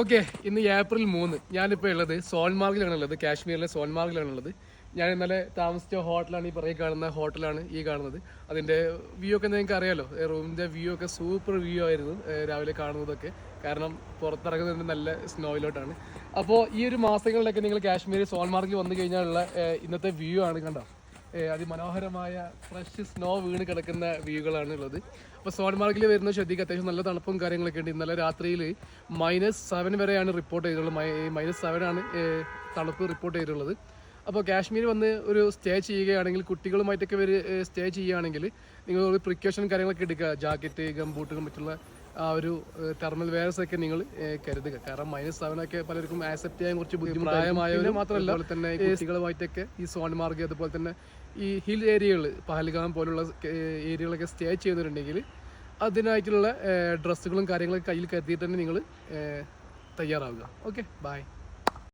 Okay, ഇന്ന് April 3 ഞാനിപ്പോൾ ഉള്ളത് സോൺമാർഗിലാണുള്ളത്, കാശ്മീരിലെ സോൺമാർഗിലാണുള്ളത്. ഞാൻ ഇന്നലെ താമസിച്ച ഹോട്ടലാണ് ഈ പറയും കാണുന്ന ഹോട്ടലാണ് ഈ കാണുന്നത്. അതിൻ്റെ വ്യൂ ഒക്കെ നിങ്ങൾക്ക് അറിയാലോ, റൂമിൻ്റെ വ്യൂ ഒക്കെ സൂപ്പർ വ്യൂ ആയിരുന്നു രാവിലെ കാണുന്നതൊക്കെ. കാരണം പുറത്തിറങ്ങുന്നത് നല്ല സ്നോയിലോട്ടാണ്. അപ്പോൾ ഈ ഒരു മാസങ്ങളിലൊക്കെ നിങ്ങൾ കാശ്മീർ സോൺമാർഗിൽ വന്നു കഴിഞ്ഞാലുള്ള ഇന്നത്തെ വ്യൂ ആണ് കണ്ടോ. അതിമനോഹരമായ ഫ്രഷ് സ്നോ വീണ് കിടക്കുന്ന വ്യൂകളാണ് ഉള്ളത്. അപ്പോൾ സോൺമാർഗിൽ വരുന്ന ശ്രദ്ധിക്കുക, അത്യാവശ്യം നല്ല തണുപ്പും കാര്യങ്ങളൊക്കെ ഉണ്ട്. ഇന്നലെ രാത്രിയിൽ -7 വരെയാണ് റിപ്പോർട്ട് ചെയ്തിട്ടുള്ളത്. -7 ആണ് തണുപ്പ് റിപ്പോർട്ട് ചെയ്തിട്ടുള്ളത്. അപ്പോൾ കാശ്മീർ വന്ന് ഒരു സ്റ്റേ ചെയ്യുകയാണെങ്കിൽ, കുട്ടികളുമായിട്ടൊക്കെ സ്റ്റേ ചെയ്യുകയാണെങ്കിൽ നിങ്ങൾ ഒരു പ്രിക്കോഷൻ കാര്യങ്ങളൊക്കെ എടുക്കുക. ജാക്കറ്റ്, ഗംബൂട്ടുകൾ, മറ്റുള്ള ആ ഒരു തെർമൽ വെയർസ് ഒക്കെ നിങ്ങൾ കരുതുക. കാരണം -7 ഒക്കെ പലർക്കും ആക്സെപ്റ്റ് ചെയ്യാൻ കുറച്ച് ബുദ്ധിമുട്ടായവർ മാത്രമല്ല, അതുപോലെ തന്നെ കുട്ടികളുമായിട്ടൊക്കെ ഈ സോൺമാർഗ് അതുപോലെ തന്നെ ഈ ഹിൽ ഏരിയകൾ, പഹൽഗാം പോലുള്ള ഏരിയകളൊക്കെ സ്റ്റേ ചെയ്യുന്നവരുണ്ടെങ്കിൽ അതിനായിട്ടുള്ള ഡ്രസ്സുകളും കാര്യങ്ങളൊക്കെ കയ്യിൽ കരുതിയിട്ട് തന്നെ നിങ്ങൾ തയ്യാറാവുക. Okay, by.